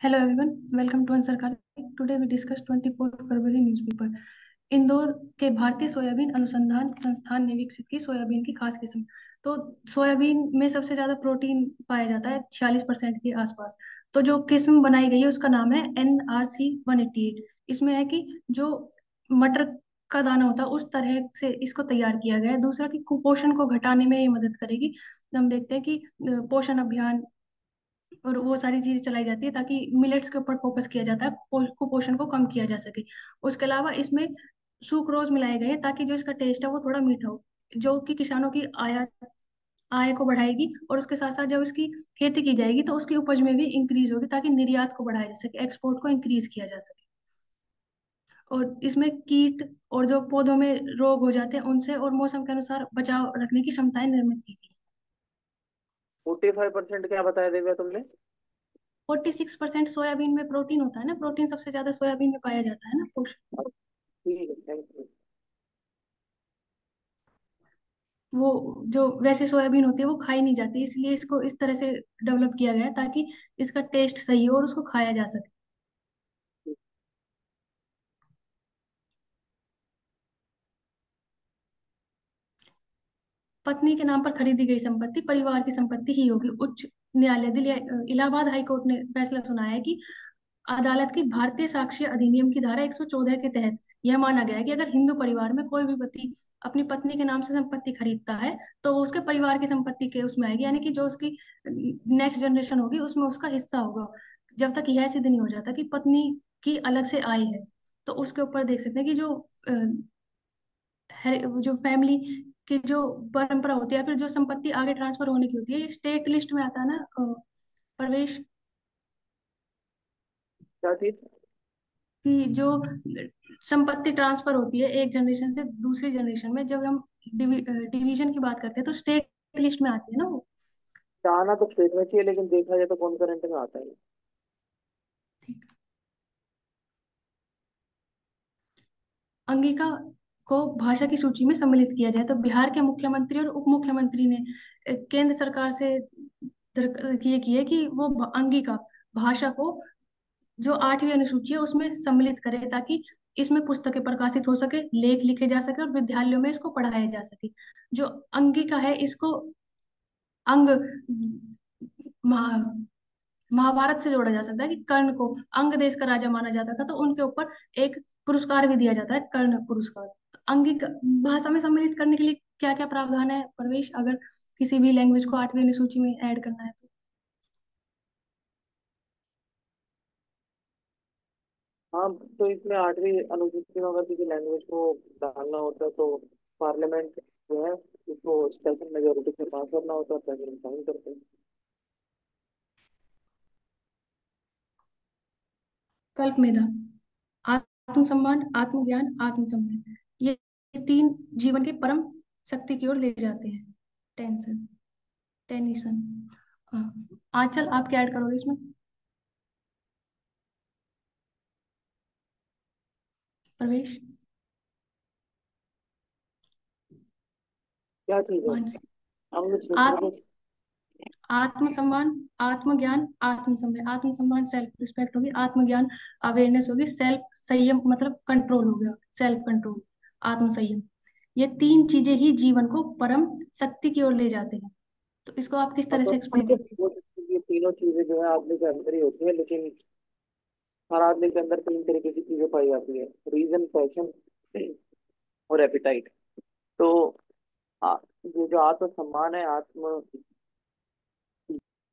Hello everyone, welcome to Ansarkar. Today we discuss 24 February newspaper. Indore के भारतीय soybean अनुसंधान संस्थान ने विकसित की सोयाबीन की खास किस्म। तो सोयाबीन में सबसे ज्यादा प्रोटीन पाया जाता है 46% के आसपास। तो जो किस्म बनाई गई है उसका नाम है NRC 188। इसमें है कि जो मटर का दाना होता है उस तरह से इसको तैयार किया गया है। दूसरा कि कुपोषण को घटाने में ये मदद करेगी। हम देखते हैं कि पोषण अभियान और वो सारी चीजें चलाई जाती है ताकि मिलेट्स के ऊपर फोकस किया जाता है, कुपोषण को कम किया जा सके। उसके अलावा इसमें सुक्रोज मिलाए गए हैं ताकि जो इसका टेस्ट है वो थोड़ा मीठा हो, जो कि किसानों की आय को बढ़ाएगी। और उसके साथ साथ जब इसकी खेती की जाएगी तो उसकी उपज में भी इंक्रीज होगी ताकि निर्यात को बढ़ाया जा सके, एक्सपोर्ट को इंक्रीज किया जा सके। और इसमें कीट और जो पौधों में रोग हो जाते हैं उनसे और मौसम के अनुसार बचाव रखने की क्षमताएं निर्मित की गई। 45% क्या बताया देविया तुमने? 46% सोयाबीन में प्रोटीन होता है ना, प्रोटीन सबसे ज्यादा सोयाबीन में पाया जाता है ना। ठीक है, थैंक यू। वो जो वैसे सोयाबीन होती है वो खाई नहीं जाती, इसलिए इसको इस तरह से डेवलप किया गया है ताकि इसका टेस्ट सही हो और उसको खाया जा सके। पत्नी के नाम पर खरीदी गई संपत्ति परिवार की संपत्ति ही होगी। उच्च न्यायालय दिल्ली इलाहाबाद हाई कोर्ट ने फैसला सुनाया है कि अदालत की भारतीय साक्ष्य अधिनियम की धारा 114 के तहत यह माना गया है कि अगर हिंदू परिवार में कोई भी पति अपनी पत्नी के नाम से संपत्ति खरीदता है तो वो उसके परिवार की संपत्ति के उसमें आएगी, यानी कि जो उसकी नेक्स्ट जनरेशन होगी उसमें उसका हिस्सा होगा। जब तक यह सिद्ध नहीं हो जाता कि पत्नी की अलग से आय है। तो उसके ऊपर देख सकते हैं कि जो जो फैमिली की जो परंपरा होती है, फिर जो संपत्ति आगे ट्रांसफर होने की होती है, ये स्टेट लिस्ट में आता है ना। प्रवेश क्या चीज? की जो संपत्ति ट्रांसफर होती है एक जनरेशन से दूसरी जनरेशन में, जब हम डिवीजन की बात करते हैं तो स्टेट लिस्ट में आती है ना वो। चाहना तो स्टेट में चाहिए, लेकिन देखा जाए तो कौन करंट में आता है। अंगिका को भाषा की सूची में सम्मिलित किया जाए तो बिहार के मुख्यमंत्री और उप मुख्यमंत्री ने केंद्र सरकार से ये किए कि वो अंगिका भाषा को जो 8वीं अनुसूची है उसमें सम्मिलित करे ताकि इसमें पुस्तकें प्रकाशित हो सके, लेख लिखे जा सके और विद्यालयों में इसको पढ़ाया जा सके। जो अंगिका है इसको अंग महा- महाभारत से जोड़ा जा सकता है कि कर्ण को अंग देश का राजा माना जाता था, तो उनके ऊपर एक पुरस्कार भी दिया जाता है, कर्ण पुरस्कार। तो अंगिक भाषा में सम्मिलित करने के लिए क्या क्या प्रावधान है प्रवेश, अगर किसी भी लैंग्वेज को 8वीं अनुसूची में ऐड करना है तो? हाँ, तो इसमें 8वीं अनुसूची में अगर किसी लैंग्वेज को डालना होता है तो पार्लियामेंट जो है उसको स्पेशल मेजोरिटी से पास करना होता है, प्रेसिडेंट साइन करते हैं। कल्प मेधा, आत्मसम्मान, आत्मज्ञान, आत्मसम्मान, ये तीन जीवन की परम शक्ति की ओर ले जाते हैं। Tension, tension. हाँ, आंचल आप क्या ऐड करोगे इसमें? प्रवेश, क्या चीज है? मानसी। अंग क्षेत्र आत्म को। आत्मसम्मान, आत्मज्ञान, आत्मसम्मान। आत्मसम्मान सेल्फ रिस्पेक्ट होगी, आत्मज्ञान अवेयरनेस होगी, सेल्फ संयम मतलब कंट्रोल हो गया, सेल्फ कंट्रोल, आत्मसंयम। ये तीन चीजें ही जीवन को परम शक्ति की ओर ले जाते हैं। तो इसको आप किस हाँ, तरह तो से एक्सप्लेन करोगे? ये तीनों चीजें जो है आदमी के अंदर ही होती है, लेकिन हर आदमी के अंदर 3 तरीके की चीजें पाई जाती है: रीजन, पैशन और एपिटाइट। तो आ, ये जो आत्मसम्मान है, आत्म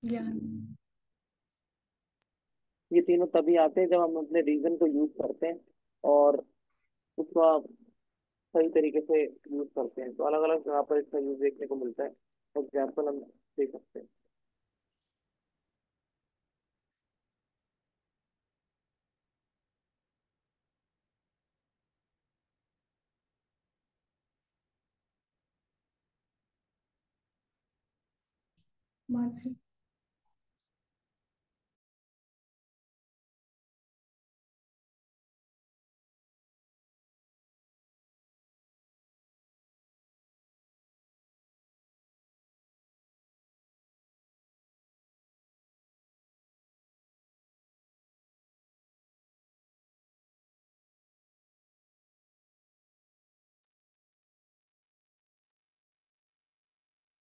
ज्ञान। ये तीनों तभी आते हैं जब हम अपने रीजन को यूज करते हैं और उसका सही तरीके से यूज करते हैं। तो अलग अलग जगह पर इसका यूज देखने को मिलता है। एग्जाम्पल हम दे सकते हैं। मानसी।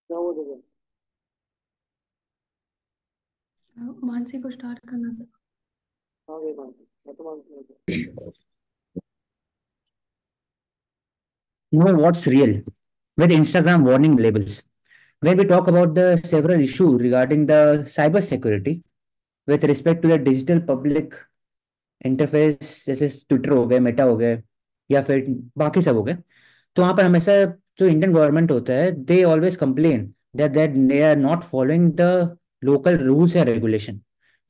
क्या वो जगह। मानसी को स्टार्ट करना था। हाँ गई मान, मैं तो मानती हूँ। You know what's real? With Instagram warning labels. When we talk about the several issues regarding the cyber security with respect to the digital public interface, जैसे ट्विटर हो गए, मेटा हो गए, या फिर बाकी सब हो गए, तो वहां पर हमेशा जो इंडियन गवर्नमेंट होता है, they always complain that that they are not following the local rules and regulation.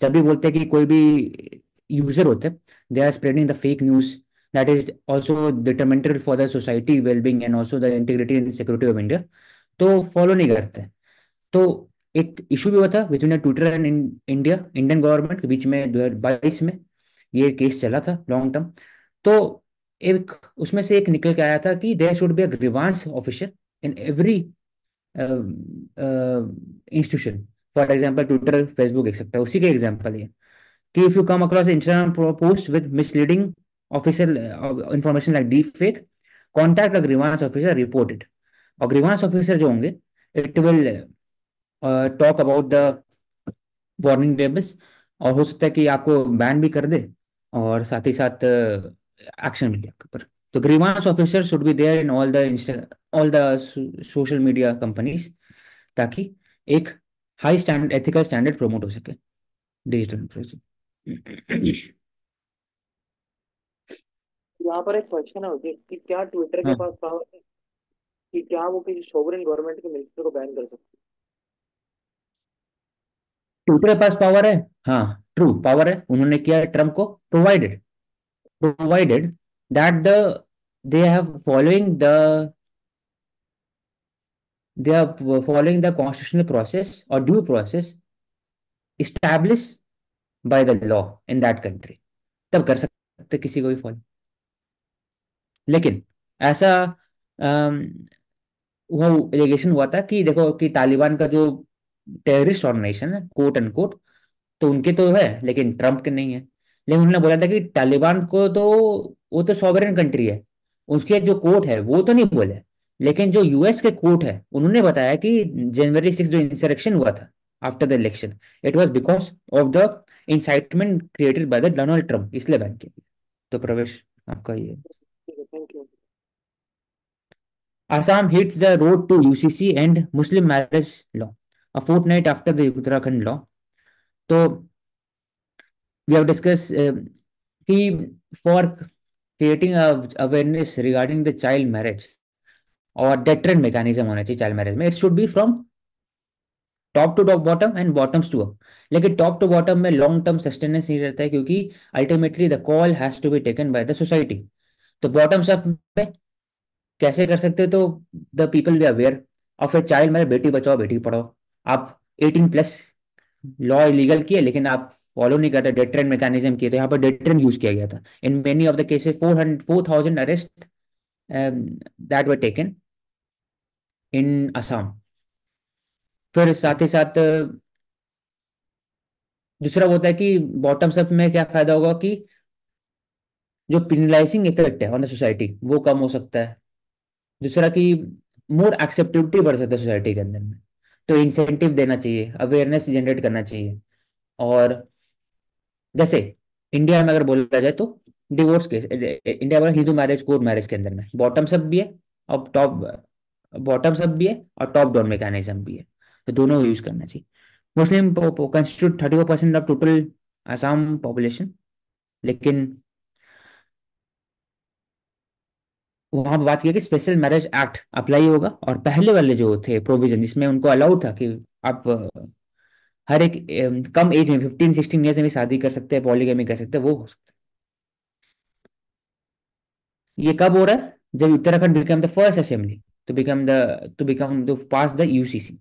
जब भी बोलते हैं कि कोई भी यूजर होते हैं, they are spreading the fake news that is also detrimental for the society wellbeing and also the integrity and security of India, तो फॉलो नहीं करते। तो एक इशू भी हुआ था between Twitter and India, Indian government के बीच में 2022 में, ये केस चला था लॉन्ग टर्म। तो एक उसमें से एक निकल के आया था कि there should be a grievance officer in every institution. For example Twitter, Facebook etcetera, उसी के एग्जाम्पल है कि if you come across Instagram post with misleading official information like deep fake, contact a grievance officer, report it. और grievance officer जो होंगे, it will talk about the warning labels, और हो सकता है कि आपको बैन भी कर दे, और साथ ही साथ एक्शन भी लिया आपके ऊपर। तो grievance officer should be there in all the social media companies, ताकि एक high standard, ethical standard promote हो सके डिजिटल। यहाँ पर एक क्वेश्चन है मुझे कि क्या ट्विटर के हाँ, पास पावर है कि क्या वो किसी सोवरेन गवर्नमेंट के मिनिस्टर को बैन कर सकते ट्विटर के पास पावर है। हाँ, ट्रू, पावर है, उन्होंने किया ट्रम्प को, provided that the they have following the they are following the constitutional process or due process established by the law in that country, तब कर सकते किसी को भी फॉलो। लेकिन ऐसा अम, वो एलिगेशन हुआ था कि देखो कि तालिबान का जो टेररिस्ट ऑर्गेनाइजेशन है, कोट एंड कोट, तो उनके तो है लेकिन ट्रम्प के नहीं है। लेकिन उन्होंने बोला था कि तालिबान को तो, वो तो सॉवरेन कंट्री है, उसके जो कोर्ट है वो तो नहीं बोले। लेकिन जो यूएस के कोर्ट है, उन्होंने बताया कि जनवरी 6 जो इंसरेक्शन हुआ था after the election, it was because of the incitement created by the Donald Trump, इसलिए बैन किया गया। तो प्रवेश, आपका ये। हैं। ठीक है, thank you. Assam hits the road to UCC and Muslim marriage law a fortnight after the Uttarakhand law. So we have discussed कि for creating a awareness regarding the child marriage और deterrent mechanism होना चाहिए child marriage में, it should be from top to top bottom and bottoms to up. लेकिन top to bottom में long term sustenance नहीं रहता है, क्योंकि ultimately the call has to be taken by the society. तो बॉटम्स अप में कैसे कर सकते हो, तो द पीपल बी अवेयर। और फिर चाइल्ड मैरिज, बेटी बचाओ बेटी पढ़ाओ। आप 18+ लॉ इलीगल किए, लेकिन आप फॉलो नहीं करते, डेटरेंट मैकेनिज्म किए, तो यहाँ पर डेटरेंट यूज किया गया था in many of the cases. 4,000 arrest that were taken in Assam. फिर साथ ही साथ दूसरा वो होता है कि बॉटम्स अप में क्या फायदा होगा कि जो पिनलाइजिंग इफेक्ट है ऑन द सोसाइटी वो कम हो सकता है। दूसरा कि मोर एक्सेप्टेबिलिटी बढ़ सकता है सोसाइटी के अंदर में। तो इंसेंटिव देना चाहिए, अवेयरनेस जनरेट करना चाहिए। और जैसे इंडिया में अगर बोला जाए तो डिवोर्स केस, इंडिया में हिंदू मैरिज, कोर्ट मैरिज के अंदर में बॉटम अप भी है और टॉप, बॉटम अप भी है और टॉप डाउन मैकेनिज्म भी है। तो दोनों यूज करना चाहिए। Muslim constitute 34% of total Assam population, लेकिन वहां पर बात की कि स्पेशल मैरिज एक्ट अप्लाई होगा, और पहले वाले जो थे प्रोविजन जिसमें उनको अलाउड था कि आप हर एक कम एज में 15-16 ईयर्स में भी शादी कर सकते हैं, पॉलीगैमी कर सकते हैं, वो हो सकता है। ये कब हो रहा है, जब Uttarakhand become the first assembly to become to pass the UCC.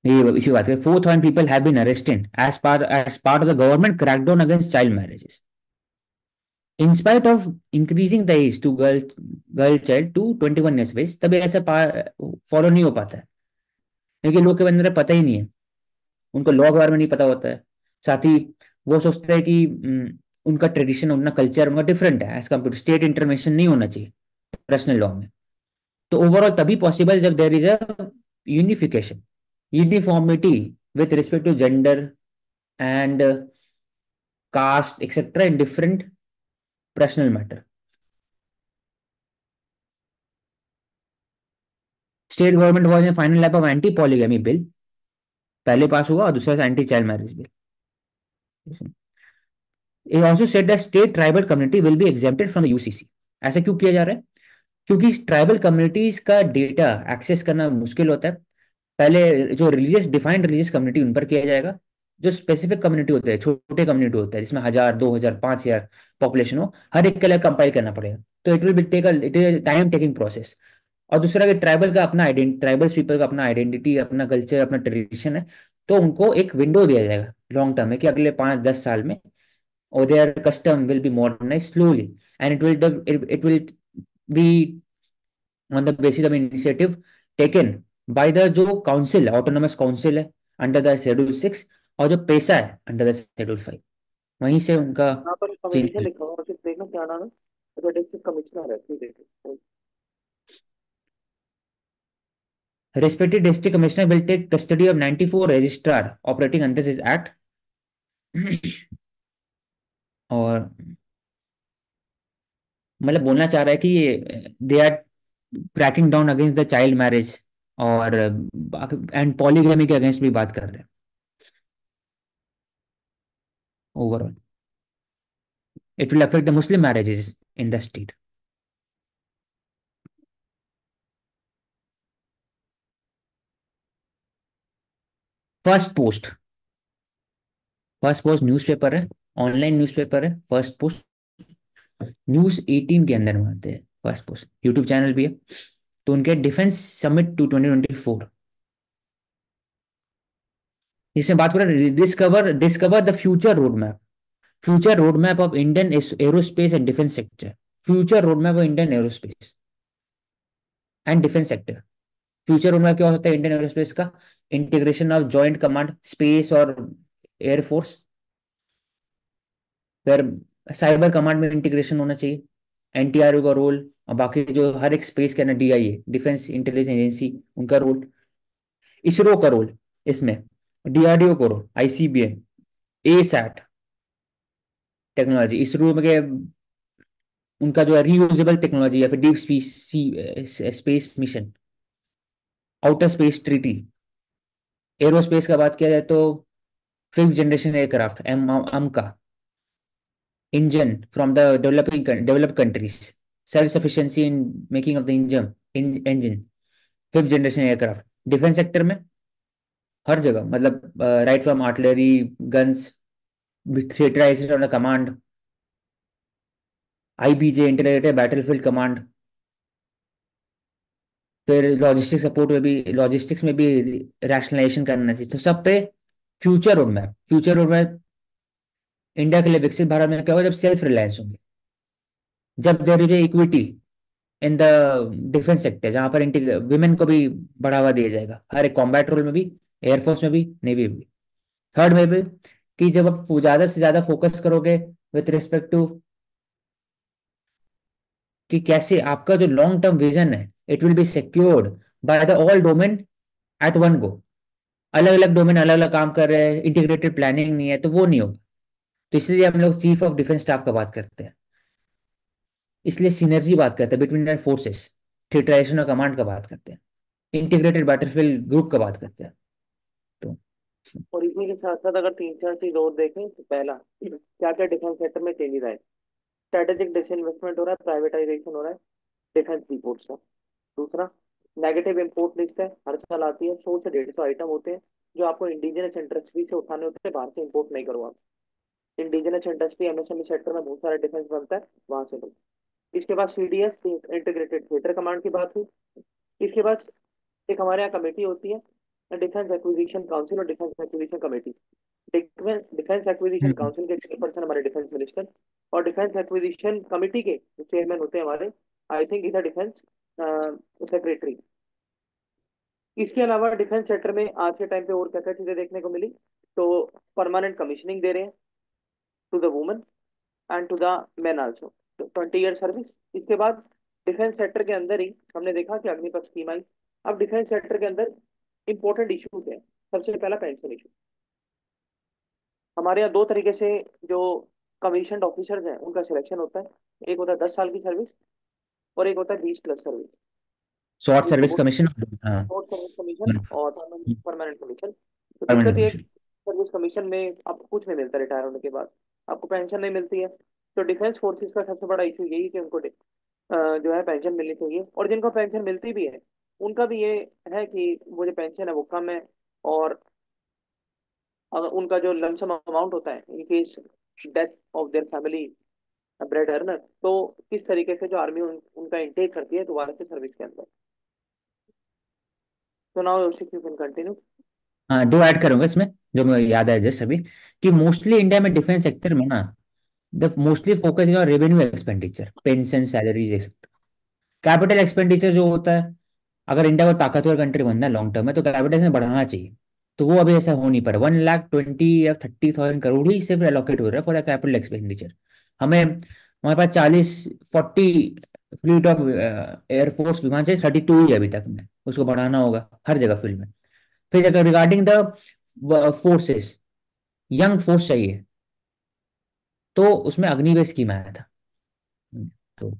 ये इसी बात है, 4,000 people have been arrested as part of the government crackdown against child marriages. In spite of increasing the age to girl child to 21 years base, तभी ऐसा follow नहीं हो पाता है, क्योंकि लोग के अंदर पता ही नहीं है, उनको लॉ के बारे में नहीं पता होता है। साथ ही वो सोचते हैं कि उनका ट्रेडिशन, उनका कल्चर उनका डिफरेंट है, as compare to state intervention नहीं होना चाहिए पर्सनल लॉ में। तो ओवरऑल तभी पॉसिबल जब there is a unification, uniformity with respect to gender and caste, etc. in different personal matter. State government was in final lap of anti-polygamy bill, पहले पास हुआ, और दूसरा anti child marriage bill. It also said that state tribal community will be exempted from the UCC. ऐसा क्यों किया जा रहा है? क्योंकि ट्राइबल कम्युनिटीज का डेटा एक्सेस करना मुश्किल होता है। पहले जो रिलीजियस डिफाइंड रिलीजियस कम्युनिटी उन पर किया जाएगा, जो स्पेसिफिक कम्युनिटी होते हैं, छोटे कम्युनिटी होते हैं जिसमें 1,000, 2,000, 5,000 पॉपुलेशन हो, हर एक के लिए कंपाइल करना पड़ेगा। तो it will be take it is time taking process. और दूसरा कि ट्राइबल का अपना ट्राइबल्स पीपल का अपना आइडेंटिटी, अपना कल्चर, अपना ट्रेडिशन है, तो उनको एक विंडो दिया जाएगा लॉन्ग टर्म में कि अगले 5-10 साल में or their custom will be modernized slowly, and it will be on the basis of initiative taken by the जो काउंसिल है, ऑटोनोमस काउंसिल है अंडर द शेड्यूल 6, और जो पैसा है अंडर द शेड्यूल 5, वहीं से उनका यहाँ पर कम्युनिकेशन चेंज। लिखा हुआ है, सिर्फ देखना क्या नाम है। अच्छा, डिस्ट्रिक्ट कमिश्नर है, ठीक है। Respected district commissioner will take custody of 94 registrar operating under this act. और मतलब बोलना चाह रहा है कि they are cracking down against the child marriage और एंड पॉलीगैमी के अगेंस्ट भी बात कर रहे हैं overall. It will affect the Muslim marriages in the state. Firstpost, Firstpost newspaper है, ऑनलाइन न्यूज़पेपर है। फर्स्ट पोस्ट News 18 के अंदर में आते हैं। फर्स्ट पोस्ट यूट्यूब चैनल भी है। तो उनके डिफेंस समिट टू 2024, इसमें बात करें discover discover the future road map of Indian aerospace and defence sector. Future road map of Indian aerospace and defence sector. Future road map क्या होता है इंडियन एरोस्पेस का? Integration of joint command space और air force, फिर cyber command में integration होना चाहिए, NTRO का रोल, और बाकी जो हर एक स्पेस के अंदर डीआईए, डिफेंस इंटेलिजेंस एजेंसी, उनका रोल, इसरो का रोल इसमें, डीआरडीओ का रोल, आईसीबीएम, ए सैट टेक्नोलॉजी, इसरो में उनका जो है रीयूजेबल टेक्नोलॉजी, या फिर deep space mission, outer space treaty. Aerospace का बात किया जाए तो 5th जनरेशन एयरक्राफ्ट एम का engine from the developed countries, self sufficiency in making of the engine 5th generation aircraft. Defence sector में हर जगह, मतलब right from artillery, guns, theaterisation on the command, IBG integrated battlefield command, फिर logistics में भी rationalisation करना चाहिए। तो सब पे फ्यूचर रोड मैप इंडिया के लिए विकसित भारत में क्या होगा? जब सेल्फ रिलायंस होंगे, जब there is equity in the defence sector, जहां पर विमेन को भी बढ़ावा दिया जाएगा हर एक कॉम्बैट रोल में भी, एयरफोर्स में भी, नेवी में भी। थर्ड में भी कि जब आप ज्यादा से ज्यादा फोकस करोगे विथ रिस्पेक्ट टू कि कैसे आपका जो लॉन्ग टर्म विजन है, it will be secured by the all domain at one go. अलग अलग डोमेन अलग अलग काम कर रहे हैं, इंटीग्रेटेड प्लानिंग नहीं है, तो वो नहीं होगा। तो इसलिए हम लोग चीफ ऑफ डिफेंस स्टाफ का बात करते हैं, इसलिए सिनर्जी बात करते हैं बिटवीन फोर्सेस, थिएटराइजेशन और कमांड का बात करते हैं, इंटीग्रेटेड बैटलफील्ड ग्रुप का बात करते हैं। तो और इसी के साथ साथ अगर तीन चार चीज और देखें तो पहला, क्या क्या डिफेंस सेक्टर में चेंजेस आए। स्ट्रेटेजिक डिसइन्वेस्टमेंट हो रहा है, प्राइवेटाइजेशन हो रहा है डिफेंस रिपोर्ट्स का। दूसरा, नेगेटिव इंपोर्ट लिस्ट है, हर साल आती है, 100 से 150 आइटम होते हैं जो आपको इंडिजिनस इंडस्ट्री से उठाने होते हैं, बाहर से इंपोर्ट नहीं करो आप। इंडिजिनस इंडस्ट्री एमएसएमई सेक्टर में बहुत सारा डिफेंस बनता है, वहां से लो। इसके बाद सीडीएस इंटीग्रेटेड थिएटर कमांड की बात हुई। इसके बाद एक हमारे यहाँ कमेटी होती है, डिफेंस एक्विजिशन काउंसिल और defence acquisition committee. Defence acquisition hmm council के चेयरपर्सन हमारे डिफेंस मिनिस्टर, और डिफेंस एक्विजिशन कमेटी के जो चेयरमैन होते हैं हमारे, I think is a defence secretary. इसके अलावा डिफेंस सेक्टर में आज के टाइम पे और क्या क्या चीजें देखने को मिली, तो परमानेंट कमीशनिंग दे रहे हैं to the women and to the man also, तो 20 ईयर सर्विस। इसके बाद डिफेंस सेक्टर के अंदर ही हमने देखा कि अग्निपथ स्कीम आई। अब डिफेंस सेक्टर के अंदर इंपॉर्टेंट इश्यूज है। सबसे पहला पेंशन इशू। हमारे यहाँ दो तरीके से जो कमीशन्ड ऑफिसर्स हैं उनका सिलेक्शन होता है। एक होता है 10 साल की सर्विस, और एक होता है 20 प्लस सर्विस, शॉर्ट जिसको सर्विस बोलते कमीशन। हैं हाँ, शॉर्ट सर्विस कमीशन और परमानेंट कमीशन। तो परमानेंट दिक्कत ये है कि कमीशन। सर्विस कमीशन में आपको कुछ नहीं मिलता, रिटायर होने के बाद आपको पेंशन नहीं मिलती है। तो डिफेंस फोर्सेस का सबसे बड़ा इशू यही है कि उनको जो है पेंशन मिलनी चाहिए, और जिनको पेंशन मिलती भी है उनका भी ये है कि वो जो पेंशन है वो कम है। और अगर उनका जो लमसम अमाउंट होता है in case death of their family bread earner, तो किस तरीके से जो आर्मी उनका इंटेक करती है दोबारा से सर्विस के अंदर। तो नाउ यू कैन कंटिन्यू। हाँ, दो ऐड करूंगा इसमें जो मुझे याद आया जस्ट अभी, कि मोस्टली इंडिया में डिफेंस सेक्टर में ना the mostly focus is on revenue expenditure, pension, salaries, etcetera. Capital expenditure जो होता है, अगर इंडिया को ताकतवर कंट्री बनना है लॉन्ग टर्म में, तो कैपिटल में बढ़ाना चाहिए। तो वो अभी ऐसा हो नहीं पा रहा। 1,20,000 या 30,000 करोड़ ही सिर्फ एलोकेट हो रहा है फॉर द कैपिटल एक्सपेंडिचर। हमें हमारे पास 40-40 फ्लीट ऑफ एयरफोर्स विमान चाहिए, 32 ही है अभी तक में, उसको बढ़ाना होगा हर जगह फील्ड में। फिर अगर regarding the forces, young force चाहिए, तो उसमें अग्निवीर स्कीम आया था। तो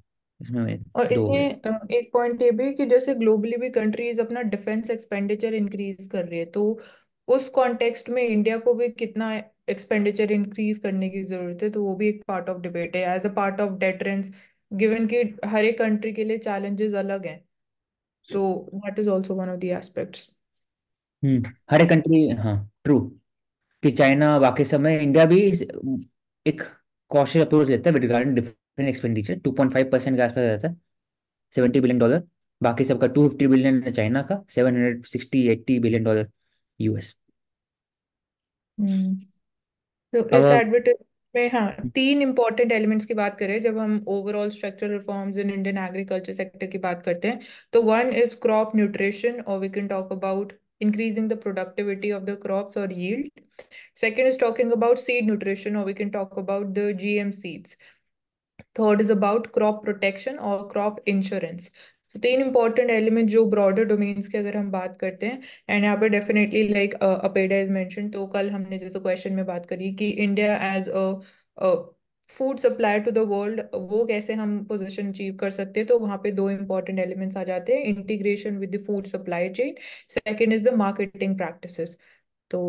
इसमें और दो हो गए। इसमें एक पॉइंट ये भी कि जैसे ग्लोबली भी कंट्रीज अपना डिफेंस एक्सपेंडिचर इंक्रीज कर रही है, तो उस कॉन्टेक्स्ट में इंडिया को भी कितना एक्सपेंडिचर इंक्रीज करने की जरूरत है, तो वो भी एक पार्ट ऑफ डिबेट है as a part of deterrence, given कि हर एक कंट्री के लिए चैलेंजेस अलग हैं। तो that is also one of the aspects. हर एक कंट्री, हाँ, ट्रू, कि चाइना बाकी समय, इंडिया भी एक कॉशियस अप्रोच लेता है विद रिगार्डिंग डिफेंस एक्सपेंडिचर। 2.5% के आसपास रहता है, $70 बिलियन। बाकी सबका 250 बिलियन है, चाइना का 760-80 बिलियन डॉलर यूएस। तो इस अब एडवर्टाइज में हाँ, तीन इंपॉर्टेंट एलिमेंट्स की बात करें जब हम overall structural reforms in Indian agriculture sector की बात करते हैं, तो वन इज क्रॉप न्यूट्रिशन, और we can talk about increasing the productivity of the crops or yield. Second is talking about seed nutrition, or we can talk about the GM seeds. Third is about crop protection और crop insurance. तो तीन important element जो broader domains की अगर हम बात करते हैं, एंड यहाँ पे definitely like APEDA is mention, तो कल हमने जैसे क्वेश्चन में बात करी कि India as a food supplier to the world, वो कैसे हम पोजीशन अचीव कर सकते हैं, तो वहाँ पे दो इंपॉर्टेंट एलिमेंट्स आ जाते हैं, integration with the food supply chain, second is the marketing practices. तो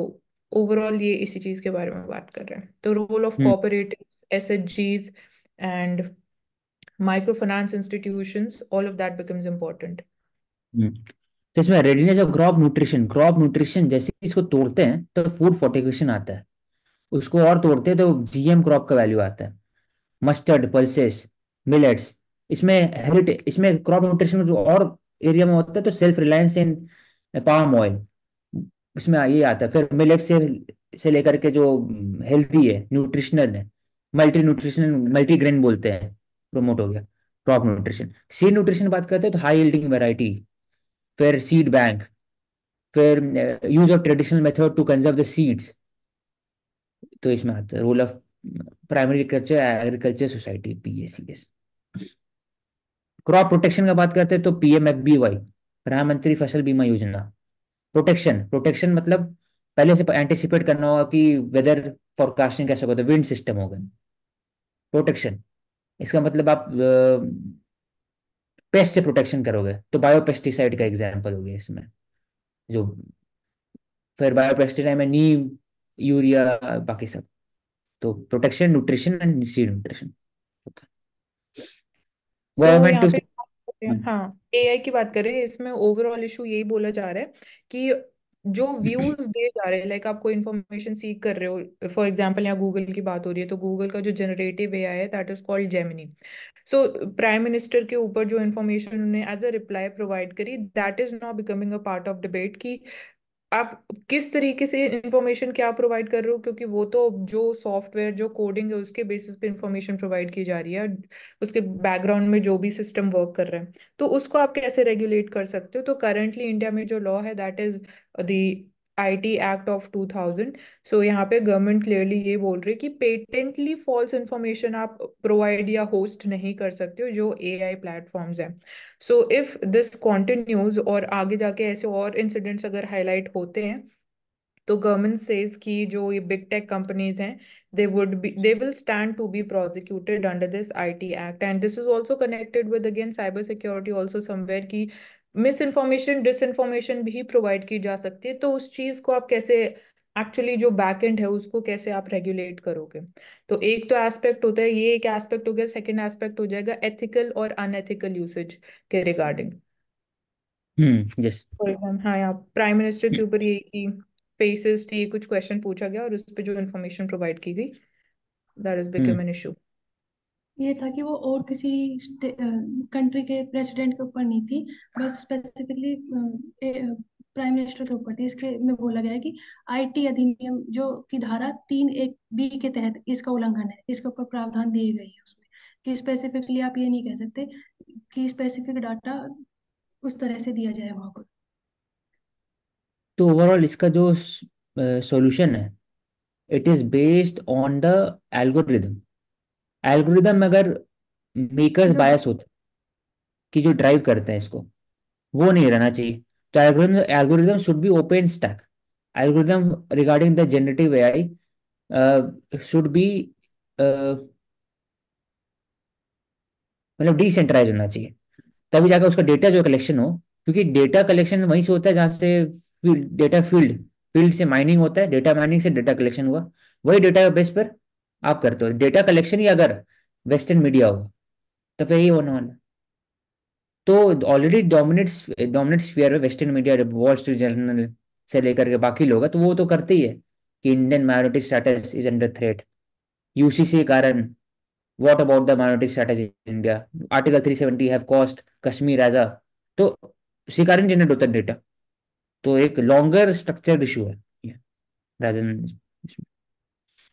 ओवरऑल ये इसी चीज के बारे में बात कर रहे हैं, तो रोल ऑफ हम्म कोऑपरेटिव, एसएचजीज and microfinance institutions, all of that becomes important. हम्म, तो इसमें रेडीनेस ऑफ क्रॉप न्यूट्रिशन जैसे ही इसको तोड़ते हैं तो फूड फोर्टिफिकेशन आता है, उसको और तोड़ते हैं तो जीएम क्रॉप का वैल्यू आता है। मस्टर्ड, पल्सेस, मिलेट्स, इसमें हेरिटेज, इसमें क्रॉप न्यूट्रिशन में जो और एरिया में होता है, तो सेल्फ रिलायंस इन पाम ऑयल, इसमें ये आता है। फिर मिलेट से लेकर के जो हेल्थी है, न्यूट्रिशनल है, मल्टी न्यूट्रिशनल, मल्टी ग्रेन बोलते हैं, प्रमोट हो गया क्रॉप न्यूट्रिशन। सीड न्यूट्रिशन बात करते हैं तो हाई यील्डिंग वैरायटी, फिर सीड बैंक, फिर use of traditional method to conserve the seeds, तो इसमें आता है role of primary culture agriculture society, PACS। Crop protection का बात करते हैं तो PMFBY, प्रधानमंत्री फसल बीमा योजना। प्रोटेक्शन मतलब पहले से एंटिसिपेट करना होगा कि वेदर फोरकास्टिंग कैसे होगा, तो विंड सिस्टम होगा प्रोटेक्शन। इसका मतलब आप पेस्ट से प्रोटेक्शन करोगे, तो बायोपेस्टिसाइड का एग्जाम्पल हो गया इसमें जो। फिर बायोपेस्टिसाइड में नीम, यूरिया, बाकी सब। तो protection, nutrition and seed nutrition. So government यहाँ टू। पे हाँ, एआई की बात करें, इसमें ओवरऑल इशू यही बोला जा रहा है कि जो व्यूज दे जा रहे हैं, लाइक आपको इन्फॉर्मेशन सीख कर रहे हो, फॉर एग्जांपल यहाँ गूगल की बात हो रही है, तो गूगल का जो जनरेटिव एआई है that is called Gemini. So prime minister के ऊपर जो इन्फॉर्मेशन उन्होंने एज अ रिप्लाई प्रोवाइड करी, that is not becoming a part of debate कि आप किस तरीके से इंफॉर्मेशन क्या प्रोवाइड कर रहे हो, क्योंकि वो तो जो सॉफ्टवेयर जो कोडिंग है उसके बेसिस पे इंफॉर्मेशन प्रोवाइड की जा रही है, उसके बैकग्राउंड में जो भी सिस्टम वर्क कर रहा है, तो उसको आप कैसे रेगुलेट कर सकते हो? तो करंटली इंडिया में जो लॉ है that is the IT act of 2000। सो यहाँ पे गवर्नमेंट क्लियरली ये बोल रही है कि पेटेंटली फॉल्स इंफॉर्मेशन आप प्रोवाइड या होस्ट नहीं कर सकते हो जो एआई प्लेटफॉर्म्स हैं। सो इफ दिस कॉन्टिन्यूज और आगे जाके ऐसे और इंसिडेंट्स अगर हाईलाइट होते हैं, तो गवर्नमेंट सेज कि जो ये बिग टेक कंपनीज हैं they will stand to be prosecuted under this IT Act, and this is also connected with again cyber security also somewhere कि मिस इन्फॉर्मेशन डिसइंफॉर्मेशन भी प्रोवाइड की जा सकती है। तो उस चीज को आप कैसे एक्चुअली जो बैक एंड है उसको कैसे आप रेगुलेट करोगे? तो एक तो एस्पेक्ट होता है, ये एक एस्पेक्ट हो गया। सेकेंड एस्पेक्ट हो जाएगा एथिकल और अनएथिकल यूसेज के रिगार्डिंग। यस। फॉर एग्जाम्पल हाँ, यहाँ प्राइम मिनिस्टर के ऊपर ये कि फेसिस ये कुछ क्वेश्चन पूछा गया और उस पर जो इन्फॉर्मेशन प्रोवाइड की गई that is become hmm an issue. ये था कि वो और किसी कंट्री के प्रेसिडेंट के ऊपर नहीं थी, बस स्पेसिफिकली प्राइम मिनिस्टर के ऊपर थी। इसके में बोला गया है कि आईटी अधिनियम जो की धारा 3(1)(b) के तहत इसका उल्लंघन है, इसके ऊपर प्रावधान दिए गए हैं उसमें, कि स्पेसिफिकली आप ये नहीं कह सकते कि स्पेसिफिक डाटा उस तरह से दिया जाए वहां पर। तो ओवरऑल इसका जो सॉल्यूशन है, it is based on the algorithm. Algorithm में अगर मेकर्स जो बायस होते कि जो ड्राइव करते हैं इसको, वो नहीं रहना चाहिए। तो algorithm algorithm should be open stack. Algorithm regarding the generative AI should be मतलब डिसेंट्रलाइज होना चाहिए, तभी जाकर उसका डेटा जो कलेक्शन हो। क्योंकि डेटा कलेक्शन वहीं से होता है जहाँ से डेटा फील्ड फील्ड से माइनिंग होता है, डेटा माइनिंग से डेटा कलेक्शन हुआ, वही डेटा बेस पर आप करते हो डेटा कलेक्शन। ही अगर वेस्टर्न मीडिया होगा तो फिर यही होने वाला है। तो ऑलरेडी डोमिनेट्स डोमिनेट स्फीयर है western media, wall street journal से लेकर के बाकी लोग हैं, तो वो तो करते ही है कि Indian minority status is under threat UCC के कारण। What about the minority status in India, article 370 have cost Kashmir as a, तो उसी कारण जनरेट होता है डेटा। तो एक लॉन्गर स्ट्रक्चर्ड इशू है ये, rather than-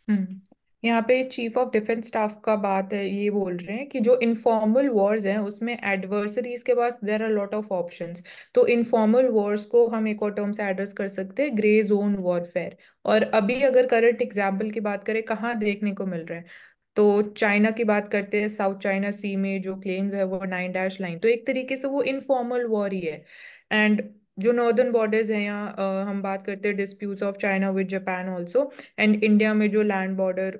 हम्म। यहाँ पे चीफ ऑफ डिफेंस स्टाफ का बात है, ये बोल रहे हैं कि जो इनफॉर्मल वॉर्स हैं उसमें एडवर्सरीज के पास there are lot of options. तो इनफॉर्मल वॉर्स को हम एक और टर्म से एड्रेस कर सकते हैं, ग्रे जोन वॉरफेयर। और अभी अगर करंट एग्जाम्पल की बात करें कहाँ देखने को मिल रहा है, तो चाइना की बात करते हैं, साउथ चाइना सी में जो क्लेम्स है वो 9-लाइन, तो एक तरीके से वो इनफॉर्मल वॉर ही है। एंड जो नॉर्दर्न बॉर्डर्स हैं यहाँ हम बात करते हैं disputes of China with Japan also, and India में जो लैंड बॉर्डर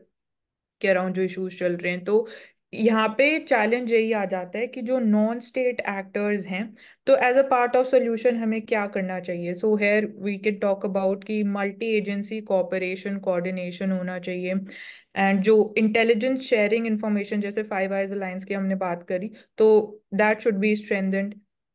के अराउंड जो इश्यूज चल रहे हैं। तो यहाँ पे चैलेंज यही आ जाता है कि जो नॉन स्टेट एक्टर्स हैं, तो as a part of solution हमें क्या करना चाहिए? So here we can talk about कि मल्टी एजेंसी कोऑपरेशन कोऑर्डिनेशन होना चाहिए, एंड जो इंटेलिजेंस शेयरिंग इंफॉर्मेशन जैसे फाइव आइज अलायंस की हमने बात करी, तो that should be strengthened.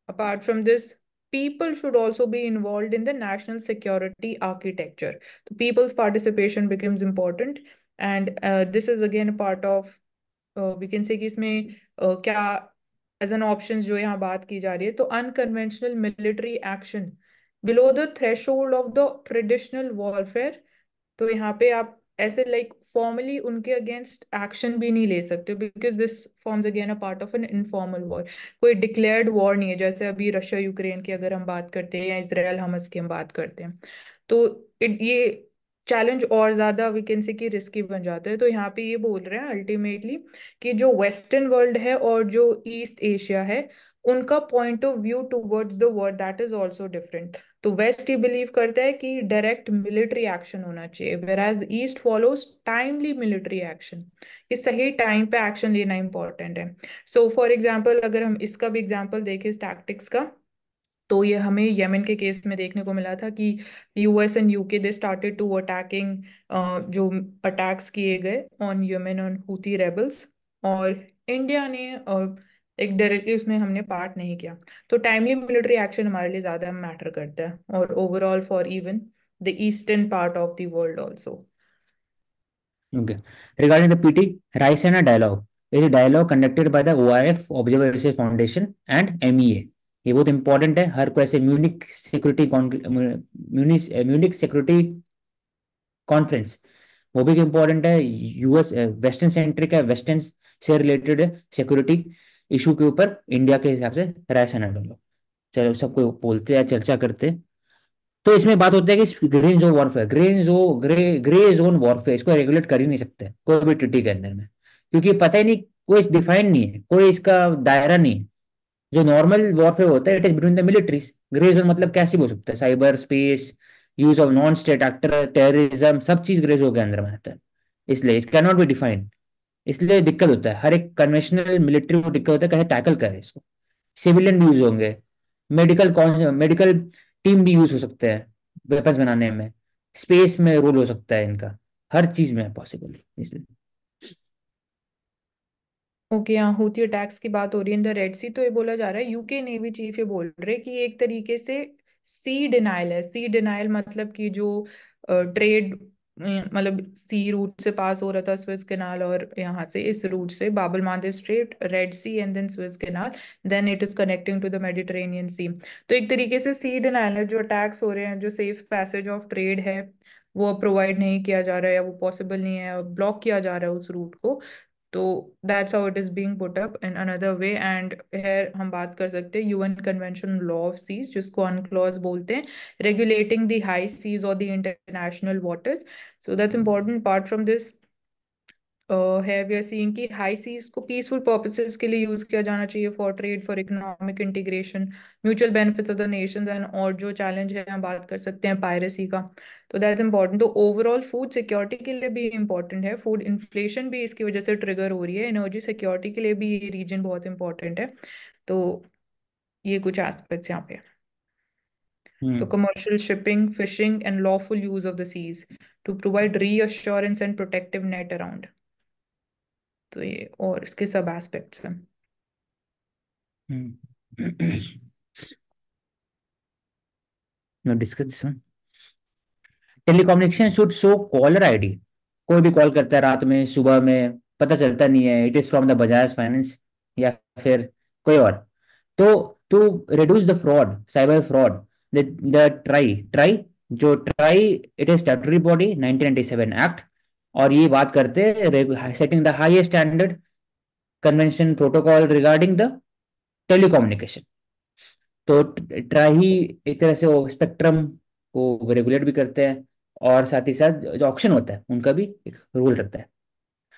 Apart from this, people should also be involved in the national security architecture. So people's participation becomes important, and this is again a part of we can say कि इसमें क्या as an option जो यहाँ बात की जा रही है, तो unconventional military action below the threshold of the traditional warfare. तो यहाँ पे आप ऐसे लाइक फॉर्मली उनके अगेंस्ट एक्शन भी नहीं ले सकते, because this forms again a part of an informal war. कोई डिक्लेयर्ड वॉर नहीं है, जैसे अभी रशिया यूक्रेन की अगर हम बात करते हैं या इसराइल हमस की हम बात करते हैं, तो ये चैलेंज और ज्यादा वी कैन से कि रिस्की बन जाता है। तो यहाँ पे ये बोल रहे हैं अल्टीमेटली कि जो वेस्टर्न वर्ल्ड है और जो ईस्ट एशिया है, उनका point of view towards the world that is also different. तो वेस्ट ये बिलीव करता है कि डायरेक्ट मिलिट्री एक्शन होना चाहिए, whereas East follows timely military action, कि सही टाइम पे एक्शन लेना इंपॉर्टेंट है। सो फॉर एग्जाम्पल अगर हम इसका भी एग्जाम्पल देखें इस टैक्टिक्स का, तो ये हमें यमन के केस में देखने को मिला था कि US and UK they started to attacking, जो अटैक्स किए गए on Yemen on Houthi rebels, और इंडिया ने एक डायरेक्टली उसमें हमने पार्ट नहीं किया। तो टाइमली मिलिट्री एक्शन हमारे लिए ज्यादा मैटर करता है, और overall for even the eastern part of the world also. Okay. Regarding the PT, Raisena dialogue is a dialogue conducted by the OIF, Observer Research Foundation, and MEA. ये बहुत important है। हर कोई ऐसे म्यूनिक सिक्योरिटी कॉन्फ्रेंस, वो भी important है। US western centric है, western से रिलेटेड है सिक्योरिटी इशू के ऊपर इंडिया के हिसाब से राय सेना डालो। चलो सबको बोलते हैं, चर्चा करते हैं। तो इसमें बात होती है कि green zone warfare, grey zone warfare, इसको रेगुलेट कर ही नहीं सकते कोई भी ट्रिटी के अंदर में, क्योंकि पता ही नहीं, कोई डिफाइन नहीं है, कोई इसका दायरा नहीं है। जो नॉर्मल वॉरफेयर होता है it is between the militaries. Grey zone मतलब कैसे बोल सकते हैं, cyber space, use of non state actor, terrorism, सब चीज ग्रे जोन के अंदर में आता है। इसलिए it can not be defined. इसलिए दिक्कत होता है, हर एक कन्वेंशनल मिलिट्री को दिक्कत होता है कैसे टैकल करे इसको। सिविलियन भी यूज होंगे, मेडिकल टीम भी यूज हो सकते हैं वेपन्स बनाने में, स्पेस में रोल हो सकता है इनका, हर चीज में पॉसिबल इसलिए। ओके, यहाँ हूथी अटैक्स की बात हो रही है इन द रेड सी, तो ये बोला जा रहा है, यूके नेवी चीफ ये बोल रहे हैं कि ये एक तरीके से सी डिनाइल है। सी डिनाइल मतलब कि जो ट्रेड, मतलब सी रूट से पास हो रहा था स्विस कैनाल, और यहाँ से इस रूट से Bab el Mandeb strait, Red Sea and then Suez canal, then it is connecting to the Mediterranean Sea. तो एक तरीके से सी डिनाइल है, जो अटैक्स हो रहे हैं, जो सेफ पैसेज ऑफ ट्रेड है वो प्रोवाइड नहीं किया जा रहा है, या वो पॉसिबल नहीं है, ब्लॉक किया जा रहा है उस रूट को। तो that's how it is being put up in another way. And here हम बात कर सकते हैं UN convention law of seas, जिसको अनक्लॉज बोलते हैं, रेगुलेटिंग द हाई सीज और the international waters. So that's important. Apart from this है वी आर सीइंग कि हाई सीज को पीसफुल पर्पसेस के लिए यूज किया जाना चाहिए, for trade, for economic integration, mutual benefits of the Nations. And और जो चैलेंज है हम बात कर सकते हैं पायरेसी का। तो दैट्स इंपॉर्टेंट। तो ओवरऑल फूड सिक्योरिटी के लिए भी इंपॉर्टेंट है, फूड इन्फ्लेशन भी इसकी वजह से ट्रिगर हो रही है, एनर्जी सिक्योरिटी के लिए भी ये रीजन बहुत इंपॉर्टेंट है। तो ये कुछ एस्पेक्ट्स यहाँ पे। तो हम्म commercial shipping, fishing, and lawful use of the seas to provide reassurance and protective net around। तो ये और इसके सब एस्पेक्ट्स हैं। Discuss this one. Telecommunication should show caller ID. कोई भी कॉल करता है रात में, सुबह में, पता चलता नहीं है it is from the Bajaj Finance या फिर कोई और। तो to reduce the fraud, cyber fraud, the TRAI जो TRAI, it is statutory body 1997 act, और ये बात करते हैं setting the highest standard convention protocol regarding the telecommunication. तो ट्राई एक तरह से वो स्पेक्ट्रम को रेगुलेट भी करते हैं, और साथ ही साथ जो ऑक्शन होता है उनका भी एक रोल रहता है।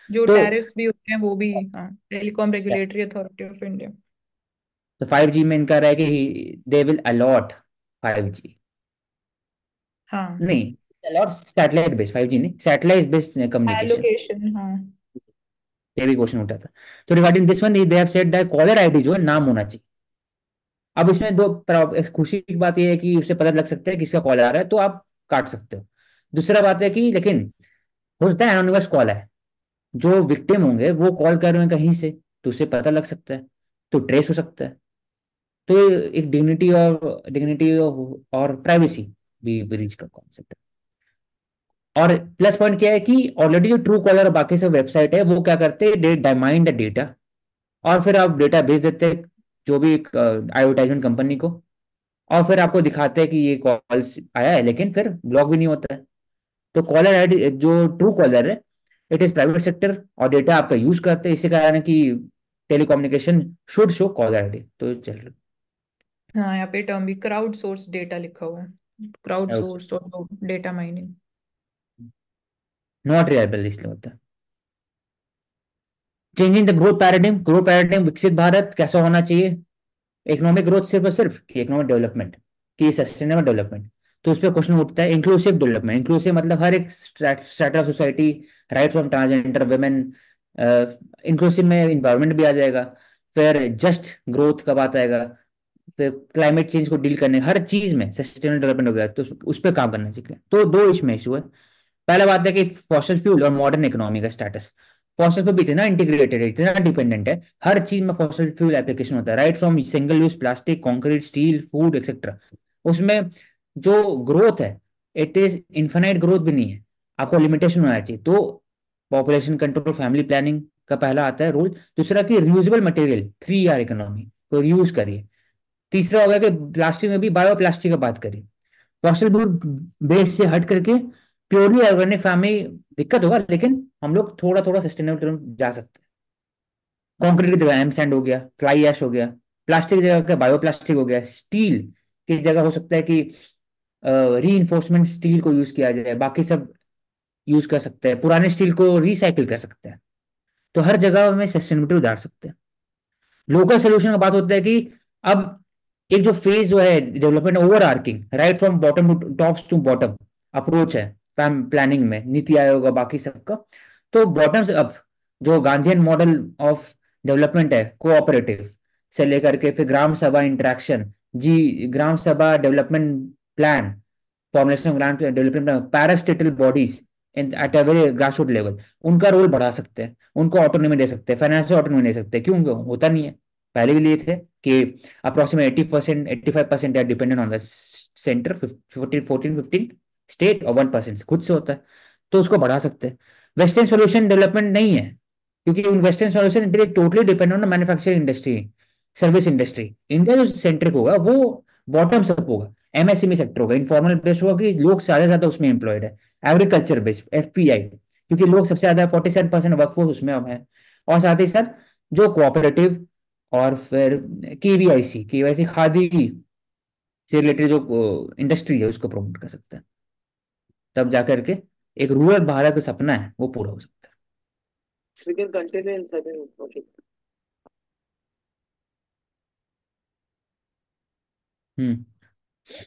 जो तो टैरिफ्स भी होते हैं वो भी, हाँ, telecom regulatory authority of India. तो 5G में इनका रहा है कि दे विल अलॉट 5G, हाँ, नहीं, अलॉट सैटेलाइट बेस्ड, 5G नहीं, सैटेलाइट बेस्ड कम्युनिकेशन। एलोकेशन, हाँ। ये भी क्वेश्चन उठा था। तो regarding this one they have said that caller ID जो है नाम होना चाहिए। अब इसमें खुशी की बात यह है कि उससे पता लग सकता है किसका कॉल आ रहा है, तो आप काट सकते हो। दूसरा बात है कि लेकिन हो सकता है एनोनिमस कॉल है, जो विक्टिम होंगे वो कॉल कर रहे हैं कहीं से, तो उसे पता लग सकता है, तो ट्रेस हो सकता है। तो ये एक डिग्निटी और प्राइवेसी भी ब्रीच का कॉन्सेप्ट है। और प्लस पॉइंट क्या है कि ऑलरेडी जो ट्रू कॉलर और बाकी सब वेबसाइट है वो क्या करते हैं, दे डायमाइन द डेटा, और फिर आप डेटा भेज देते हैं जो भी एडवर्टाइजमेंट कंपनी को, और फिर आपको दिखाते हैं कि ये कॉल्स आया है, लेकिन फिर ब्लॉक भी नहीं होता है। तो कॉलर आईडी जो ट्रू कॉलर है, इट इज प्राइवेट सेक्टर, और डेटा आपका यूज करते हैं, इसी कारण है कि telecommunication should show caller ID. तो चल हाँ, यहाँ पे टर्म भी क्राउड सोर्स डेटा लिखा हुआ है, क्राउड सोर्स और डेटा माइनिंग। नॉट रिलायबल इसलिए होता है। चेंजिंग द ग्रोथ पैराडिम विकसित भारत कैसा होना चाहिए, इकोनॉमिक ग्रोथ सिर्फ और सिर्फ कि इकोनॉमिक डेवलपमेंट, कि सस्टेनेबल डेवलपमेंट। तो उस पर क्वेश्चन उठता है इंक्लूसिव डेवलपमेंट। इंक्लूसिव मतलब हर एक strata of society, right from transgender women, inclusive में इन्वायरमेंट भी आ जाएगा। फिर जस्ट ग्रोथ कब आता आएगा, फिर क्लाइमेट चेंज को डील करने, हर चीज में सस्टेनेबल डेवलपमेंट हो गया, तो उस पर काम करना चाहिए। तो दो इसमें इशू है। पहला बात है कि फॉसिल फ्यूल और मॉडर्न इकोनॉमी का स्टेटस। फॉसिल फ्यूल भी इतना इंटीग्रेटेड है, इतना डिपेंडेंट है, हर चीज में फॉसिल फ्यूल एप्लीकेशन होता है, right from single use plastic, concrete, steel, food etcetera. उसमें जो ग्रोथ है, इट इज इन्फिनाइट ग्रोथ भी नहीं है, आपको लिमिटेशन होना चाहिए। तो पॉपुलेशन कंट्रोल, फैमिली प्लानिंग का पहला आता है रूल। दूसरा कि रियूजेबल मटेरियल, 3R इकोनॉमी को यूज करिए, तीसरा हो गया कि प्लास्टिक में भी बायो प्लास्टिक का बात करें, फॉसिल बेस से हट करके प्योरली ऑर्गेनिक फार्मिंग दिक्कत होगा, लेकिन हम लोग थोड़ा थोड़ा सस्टेनेबल तरफ जा सकते हैं। कंक्रीट की जगह एम सैंड हो गया, फ्लाई ऐश हो गया, प्लास्टिक की जगह बायो प्लास्टिक हो गया, स्टील की जगह हो सकता है कि री इन्फोर्समेंट स्टील को यूज किया जाए, बाकी सब यूज कर सकते हैं, पुराने स्टील को रिसाइकिल कर सकते हैं। तो हर जगह में सस्टेनेबिलिटी उतार सकते हैं। लोकल सोल्यूशन का बात होता है कि अब एक जो फेज जो है development over arching right from bottom to top to bottom approach है प्लानिंग में, नीति आयोग और बाकी सबका। तो बॉटम से अप जो गांधीयन मॉडल ऑफ डेवलपमेंट है, कोऑपरेटिव से लेकर के फिर ग्राम सभा इंटरेक्शन, जी ग्राम सभा development plan, formulation of gram development plan, parastatal bodies at a very grassroot level, उनका रोल बढ़ा सकते हैं, उनको ऑटोनॉमी दे सकते हैं, फाइनेंशियल ऑटोनॉमी दे सकते हैं। क्यों होता नहीं है, पहले भी लिए थे कि approximate 80% 85% are dependent on the centre, 14-15 state और 1% खुद से होता है, तो उसको बढ़ा सकते हैं। वेस्टर्न सॉल्यूशन डेवलपमेंट नहीं है, क्योंकि western solution totally depend on manufacturing industry, service industry. India जो सेंट्रिक होगा वो बॉटम अप होगा, एमएसएमई सेक्टर होगा, इन्फॉर्मल बेस्ड होगा कि लोग ज्यादा से ज्यादा उसमें एम्प्लॉयड है, एग्रीकल्चर बेस्ड एफपीआई, क्योंकि लोग सबसे ज्यादा 47% वर्कफोर्स उसमें अब है, और साथ ही साथ जो कोऑपरेटिव और फिर केवीआईसी केवाईसी खादी से रिलेटेड जो इंडस्ट्री है उसको प्रमोट कर सकता है, तब जाकर के एक रूरल भारत का सपना है वो पूरा हो सकता We can continue in second. Okay. है।